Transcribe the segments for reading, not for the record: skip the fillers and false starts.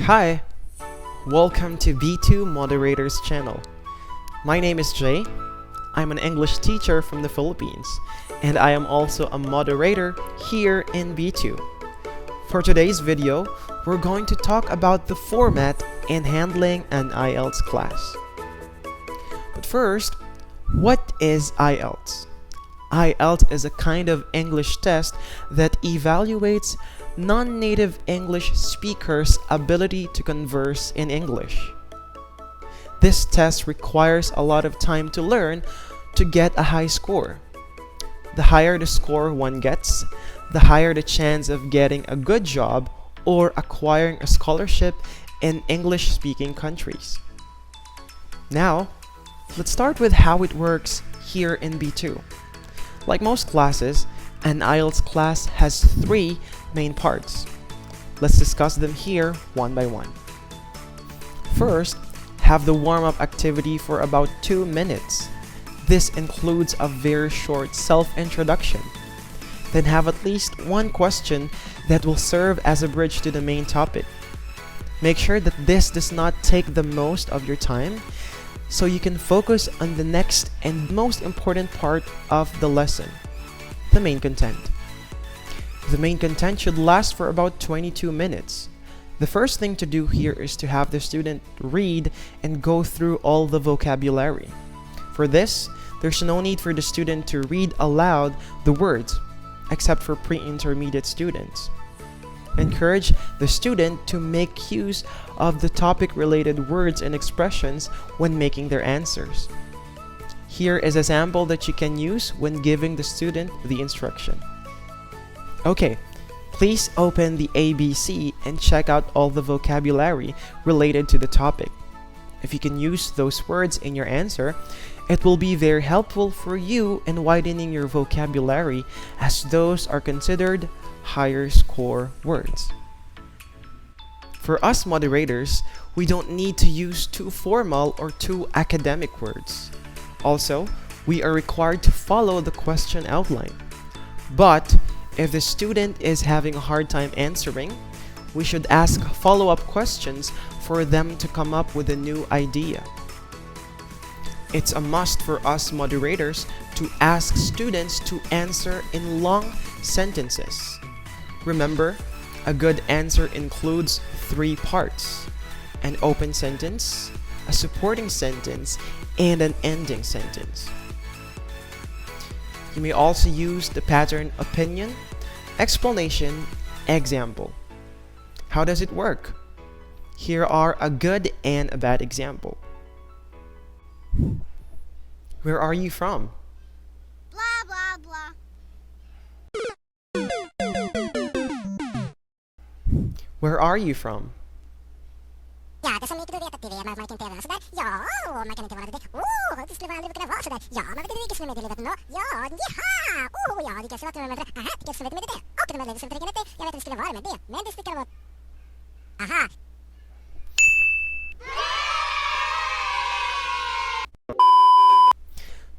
Hi, welcome to BITU Moderators channel. My name is Jay. I'm an English teacher from the Philippines, and I am also a moderator here in BITU. For today's video, we're going to talk about the format and handling an IELTS class. But first, what is IELTS? IELTS is a kind of English test that evaluates non-native English speakers' ability to converse in English. This test requires a lot of time to learn to get a high score. The higher the score one gets, the higher the chance of getting a good job or acquiring a scholarship in English-speaking countries. Now, let's start with how it works here in B2. Like most classes, an IELTS class has 3 main parts. Let's discuss them here one by one. First, have the warm-up activity for about 2 minutes. This includes a very short self-introduction. Then have at least one question that will serve as a bridge to the main topic. Make sure that this does not take the most of your time, so you can focus on the next and most important part of the lesson, the main content. The main content should last for about 22 minutes. The first thing to do here is to have the student read and go through all the vocabulary. For this, there's no need for the student to read aloud the words, except for pre-intermediate students. Encourage the student to make use of the topic-related words and expressions when making their answers. Here is a sample that you can use when giving the student the instruction. Okay, please open the ABC and check out all the vocabulary related to the topic. If you can use those words in your answer, it will be very helpful for you in widening your vocabulary, as those are considered higher score words. For us moderators, we don't need to use too formal or too academic words. Also, we are required to follow the question outline. But if the student is having a hard time answering, we should ask follow-up questions for them to come up with a new idea. It's a must for us moderators to ask students to answer in long sentences. Remember, a good answer includes 3 parts: an open sentence, a supporting sentence, and an ending sentence. You may also use the pattern opinion, explanation, example. How does it work? Here are a good and a bad example. Where are you from? Blah, blah, blah. Where are you from? Ja, det som ikke du vet at de vet, men ikke TV, så der, ja, man kan ikke være det. Det skulle være litt så der, ja, men vet du ikke skulle med livet nå? Ja, ja, ja, de kan svarte med det. Aha, de kan svarte med det. Akkurat med det som trenger det. Jeg vet det skulle være med det, men det stikker av. Aha.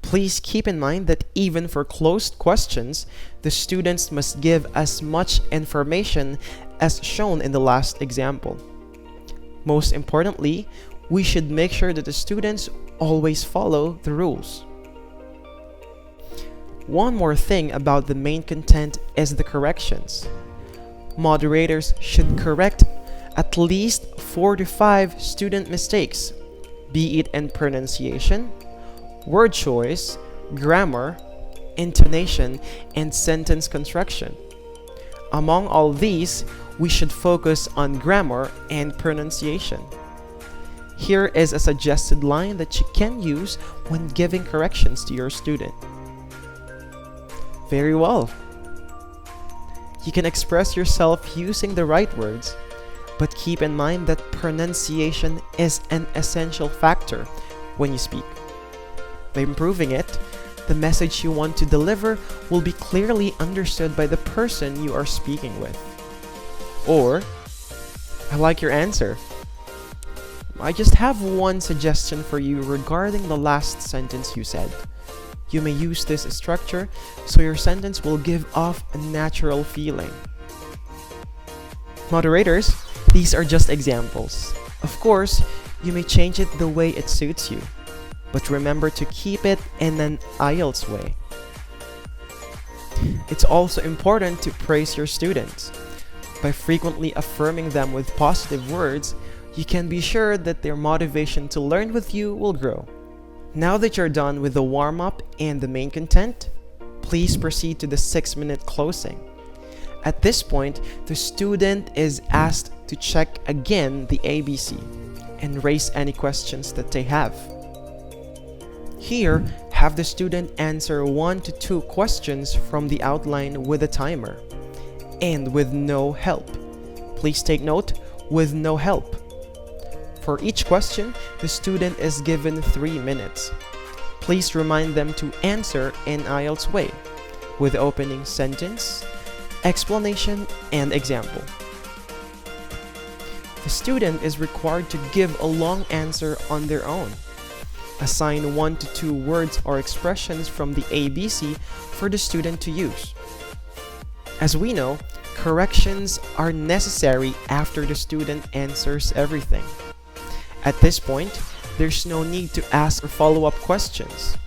Please keep in mind that even for closed questions, the students must give as much information as shown in the last example. Most importantly, we should make sure that the students always follow the rules. One more thing about the main content is the corrections. Moderators should correct at least 4 to 5 student mistakes, be it in pronunciation, word choice, grammar, intonation, and sentence construction. Among all these, we should focus on grammar and pronunciation. Here is a suggested line that you can use when giving corrections to your student. Very well. You can express yourself using the right words, but keep in mind that pronunciation is an essential factor when you speak. By improving it, the message you want to deliver will be clearly understood by the person you are speaking with. Or, I like your answer. I just have one suggestion for you regarding the last sentence you said. You may use this structure so your sentence will give off a natural feeling. Moderators, These are just examples. Of course, you may change it the way it suits you, but remember to keep it in an IELTS way. It's also important to praise your students. By frequently affirming them with positive words, you can be sure that their motivation to learn with you will grow. Now that you're done with the warm-up and the main content, please proceed to the 6-minute closing. At this point, the student is asked to check again the ABC and raise any questions that they have. Here, have the student answer 1 to 2 questions from the outline with a timer and with no help. Please take note, with no help. For each question, the student is given 3 minutes. Please remind them to answer in IELTS way, with opening sentence, explanation, and example. The student is required to give a long answer on their own. Assign 1 to 2 words or expressions from the ABC for the student to use. As we know, corrections are necessary after the student answers everything. At this point, there's no need to ask follow-up questions.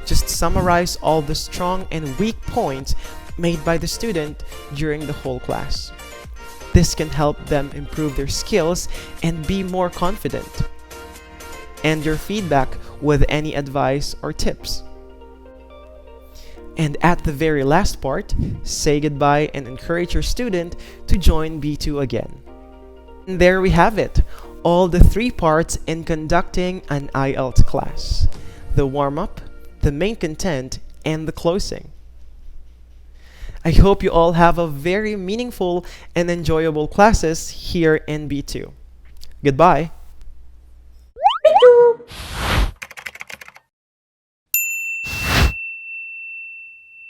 Just summarize all the strong and weak points made by the student during the whole class. This can help them improve their skills and be more confident. And your feedback with any advice or tips. And at the very last part, say goodbye and encourage your student to join B2 again. And there we have it, all the 3 parts in conducting an IELTS class: the warm-up, the main content, and the closing. I hope you all have a very meaningful and enjoyable classes here in B2. Goodbye!